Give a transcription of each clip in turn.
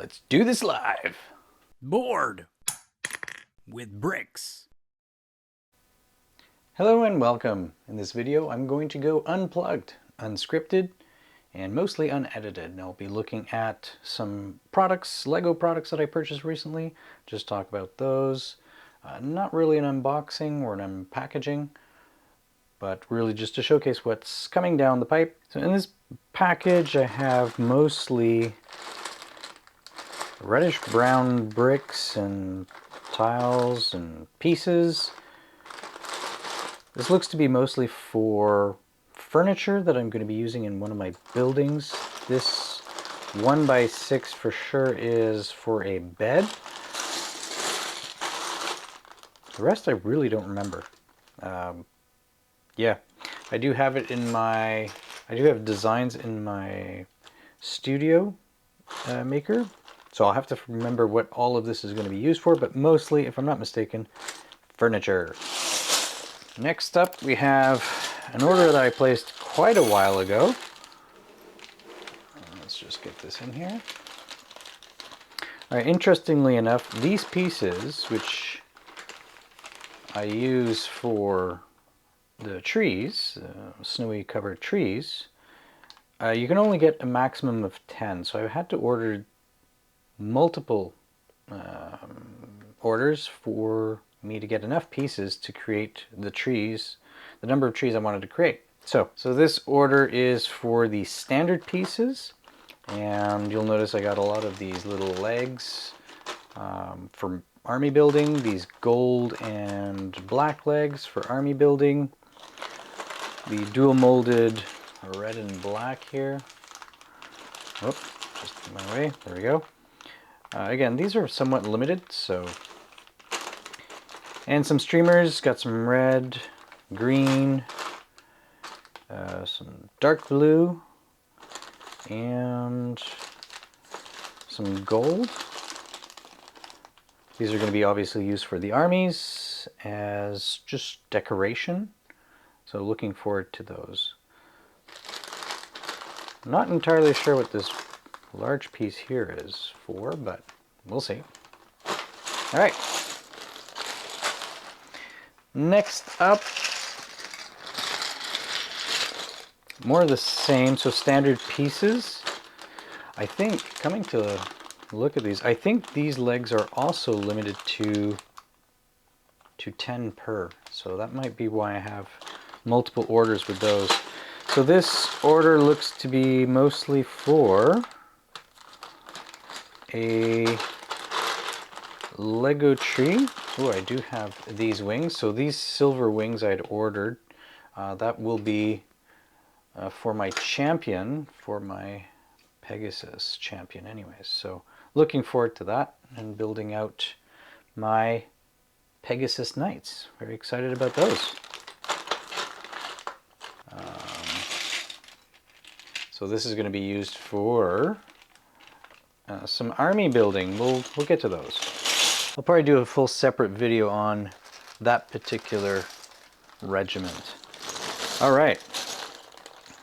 Let's do this live. Board with bricks. Hello and welcome. In this video, I'm going to go unplugged, unscripted, and mostly unedited. And I'll be looking at some products, Lego products that I purchased recently. Just talk about those. Not really an unboxing or an unpackaging, but really just to showcase what's coming down the pipe. So in this package, I have mostly reddish brown bricks and tiles and pieces. This looks to be mostly for furniture that I'm going to be using in one of my buildings. This 1x6 for sure is for a bed. The rest I really don't remember. Yeah, I do have it in my, I do have designs in my studio maker. So I'll have to remember what all of this is going to be used for, but mostly, if I'm not mistaken, furniture. Next up, we have an order that I placed quite a while ago. Let's just get this in here. All right, interestingly enough, these pieces, which I use for the trees, snowy covered trees, you can only get a maximum of 10. So I had to order multiple orders for me to get enough pieces to create the trees, the number of trees I wanted to create. So this order is for the standard pieces, and you'll notice I got a lot of these little legs for army building, these gold and black legs for army building, the dual molded red and black here. Oh, just in my way, there we go. Again, these are somewhat limited, so. And some streamers, got some red, green, some dark blue, and some gold. These are going to be obviously used for the armies as just decoration. So looking forward to those. Not entirely sure what this large piece here is for, but we'll see. All right. Next up, more of the same, so standard pieces. I think, coming to look at these, I think these legs are also limited to 10 per. So that might be why I have multiple orders with those. So this order looks to be mostly for a Lego tree. Oh, I do have these wings. So these silver wings I had ordered, that will be for my champion, for my Pegasus champion anyways. So looking forward to that and building out my Pegasus Knights. Very excited about those. So this is going to be used for some army building. We'll get to those. I'll probably do a full separate video on that particular regiment. All right.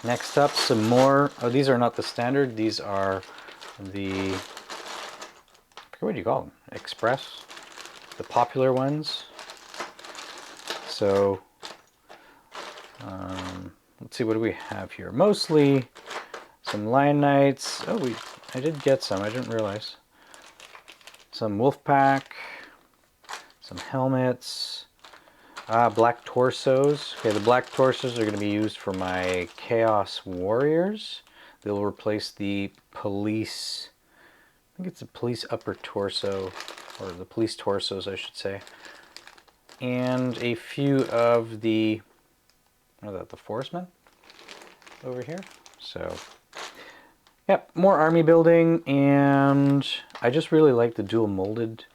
Next up, some more. Oh, these are not the standard. These are the, I forget what you call them, Express, the popular ones. So let's see, what do we have here? Mostly some Lion Knights. Oh, I did get some. I didn't realize. Some wolf pack, some helmets, black torsos. Okay, the black torsos are going to be used for my Chaos Warriors. They'll replace the police, I think it's the police upper torso, or the police torsos I should say. And a few of the, what is that, the Forcemen over here. So yep, more army building, and I just really like the dual molded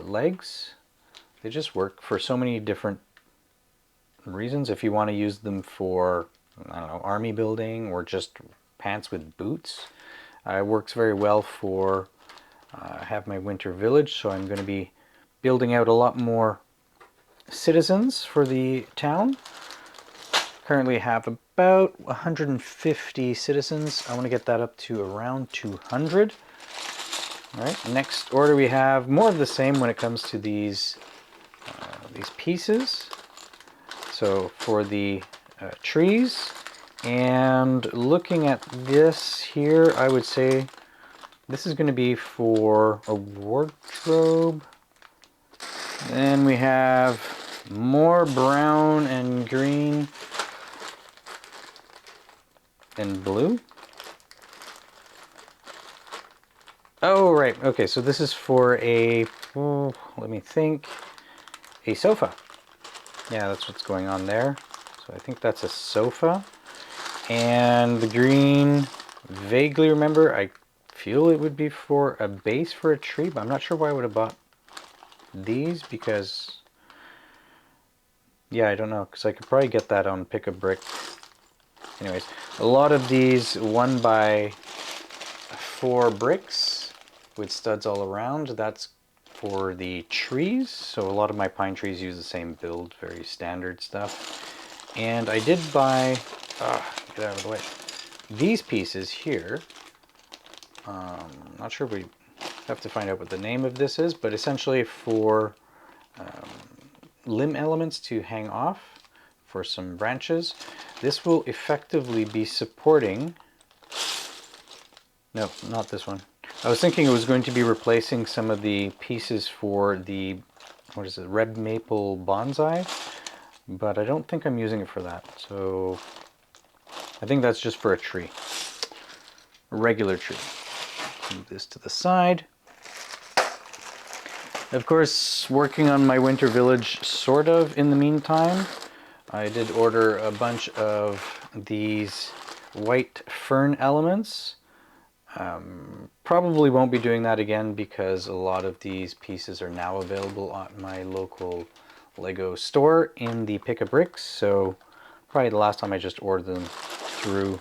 legs. They just work for so many different reasons. If you want to use them for, I don't know, army building or just pants with boots, it works very well for, I have my winter village, so I'm going to be building out a lot more citizens for the town. Currently have about 150 citizens. I want to get that up to around 200. All right, next order we have more of the same when it comes to these pieces. So for the trees, and looking at this here, I would say this is going to be for a wardrobe. Then we have more brown and green and blue. Oh, right. Okay, so this is for a, let me think, a sofa. Yeah, that's what's going on there. So I think that's a sofa. And the green, vaguely remember, I feel it would be for a base for a tree, but I'm not sure why I would have bought these because, yeah, I don't know, because I could probably get that on Pick a Brick. Anyways, a lot of these 1x4 bricks with studs all around, that's for the trees. So a lot of my pine trees use the same build, very standard stuff. And I did buy, get out of the way, these pieces here. Not sure if we have to find out what the name of this is, but essentially for limb elements to hang off for some branches. This will effectively be supporting, no, not this one. I was thinking it was going to be replacing some of the pieces for the, what is it, red maple bonsai, but I don't think I'm using it for that. So I think that's just for a tree, a regular tree. Move this to the side. Of course, working on my winter village sort of in the meantime. I did order a bunch of these white fern elements. Probably won't be doing that again because a lot of these pieces are now available at my local Lego store in the Pick a Bricks. So probably the last time I just ordered them through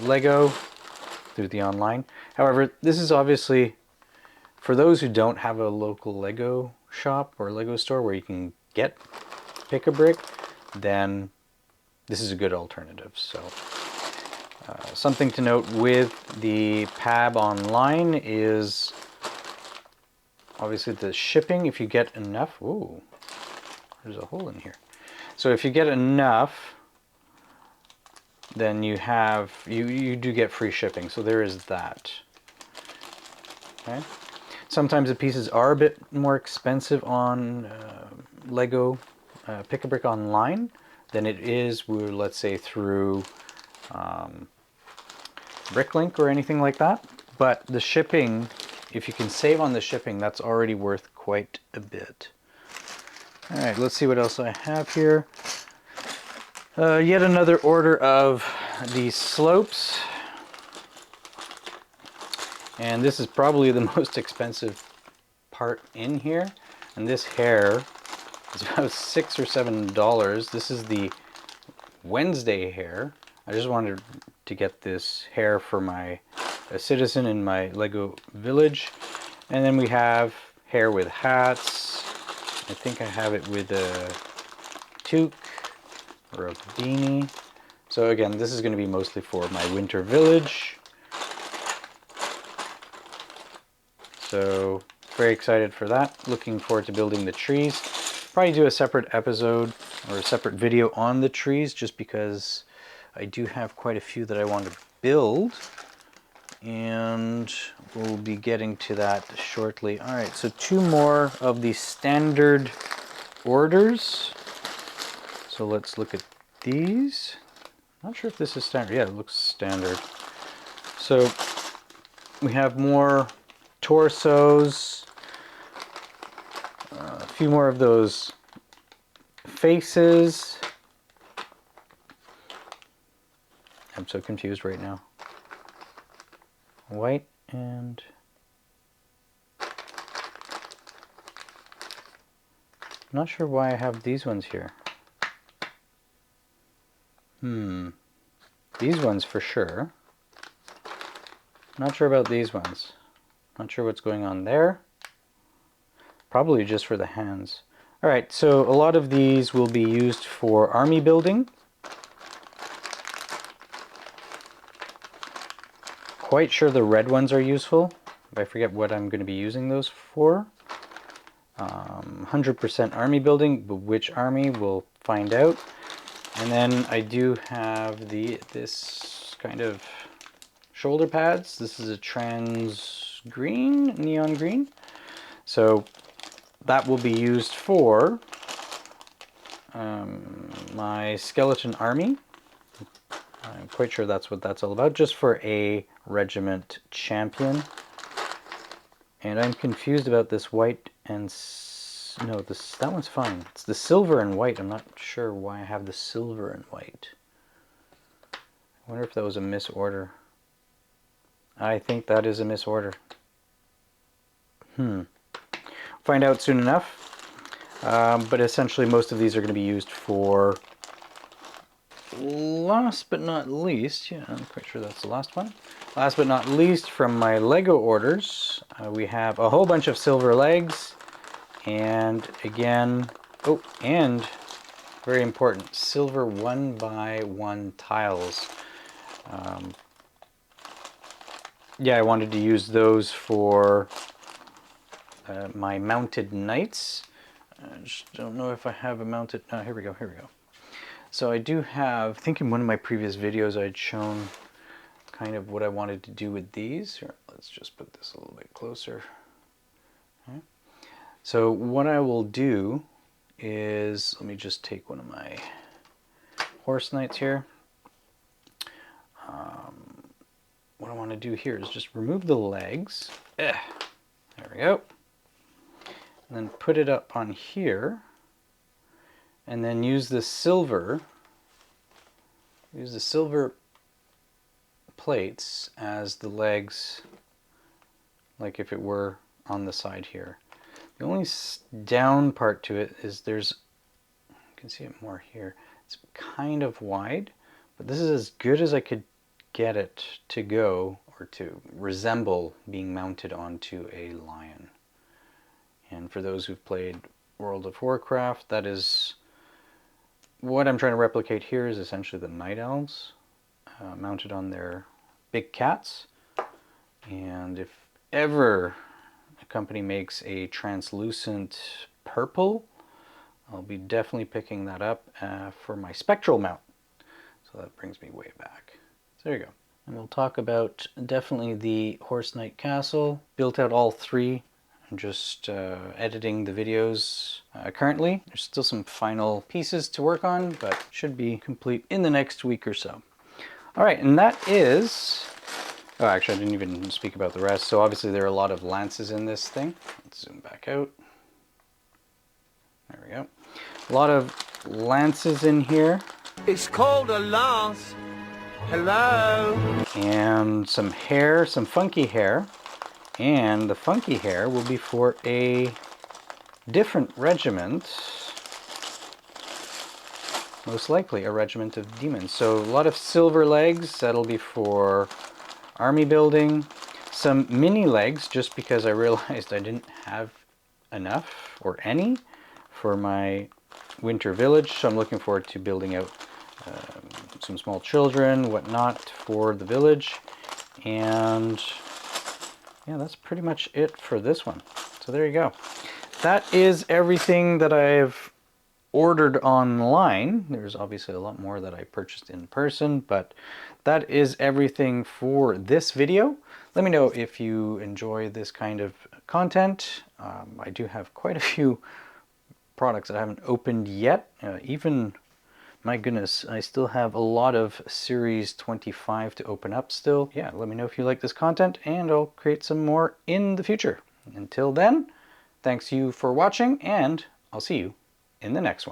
Lego, through the online. However, this is obviously for those who don't have a local Lego shop or Lego store where you can get Pick a Brick, then this is a good alternative. So something to note with the PAB online is obviously the shipping. If you get enough, ooh, there's a hole in here. So if you get enough, then you have, you do get free shipping. So there is that. Okay. Sometimes the pieces are a bit more expensive on Lego Pick a Brick online than it is, let's say, through Bricklink or anything like that. But the shipping, if you can save on the shipping, that's already worth quite a bit. All right, let's see what else I have here. Yet another order of these slopes. And this is probably the most expensive part in here. And this hair is about $6 or $7. This is the Wednesday hair. I just wanted to get this hair for a citizen in my Lego village. And then we have hair with hats. I think I have it with a toque or a beanie. So again, this is going to be mostly for my winter village. So very excited for that. Looking forward to building the trees. Probably do a separate episode or a separate video on the trees just because I do have quite a few that I want to build. And we'll be getting to that shortly. All right, so two more of the standard orders. So let's look at these. Not sure if this is standard. Yeah, it looks standard. So we have more torsos, a few more of those faces. I'm so confused right now. White and I'm not sure why I have these ones here. These ones for sure. Not sure about these ones. Not sure what's going on there. Probably just for the hands. Alright, so a lot of these will be used for army building. Quite sure the red ones are useful. I forget what I'm going to be using those for. 100% army building, but which army we'll find out. And then I do have this kind of shoulder pads. This is a trans green, neon green. So that will be used for my skeleton army. I'm quite sure that's what that's all about, just for a regiment champion. And I'm confused about this white and no, that one's fine. It's the silver and white. I'm not sure why I have the silver and white. I wonder if that was a misorder. I think that is a misorder. Find out soon enough. But essentially most of these are going to be used for, last but not least, yeah, I'm quite sure that's the last one. Last but not least, from my Lego orders, we have a whole bunch of silver legs, and again, oh, and very important, silver 1x1 tiles. Yeah, I wanted to use those for my mounted knights. I just don't know if I have a mounted, here we go. So I do have, I think in one of my previous videos I'd shown kind of what I wanted to do with these. Here, let's just put this a little bit closer. Okay. So what I will do is, let me just take one of my horse knights here. What I want to do here is just remove the legs. There we go. And then put it up on here. And then use the silver plates as the legs, like if it were on the side here. The only down part to it is there's, you can see it more here, it's kind of wide, but this is as good as I could get it to go, or to resemble being mounted onto a lion. And for those who've played World of Warcraft, that is what I'm trying to replicate here, is essentially the night elves mounted on their big cats. And if ever a company makes a translucent purple, I'll be definitely picking that up for my spectral mount. So that brings me way back. So there you go. And we'll talk about definitely the Horse Knight Castle. Built out all three. I'm just editing the videos currently. There's still some final pieces to work on, but should be complete in the next week or so. All right, and that is, oh, actually I didn't even speak about the rest. So obviously there are a lot of lances in this thing. Let's zoom back out. There we go. A lot of lances in here. It's called a lance. Hello. And some hair, some funky hair. And the funky hair will be for a different regiment. Most likely a regiment of demons. So a lot of silver legs, that'll be for army building. Some mini legs, just because I realized I didn't have enough or any for my winter village. So I'm looking forward to building out some small children, whatnot, for the village. And yeah, that's pretty much it for this one. So there you go. That is everything that I've ordered online. There's obviously a lot more that I purchased in person, but that is everything for this video. Let me know if you enjoy this kind of content. I do have quite a few products that I haven't opened yet. Even, my goodness, I still have a lot of Series 25 to open up still. Yeah, let me know if you like this content, and I'll create some more in the future. Until then, thanks you for watching, and I'll see you in the next one.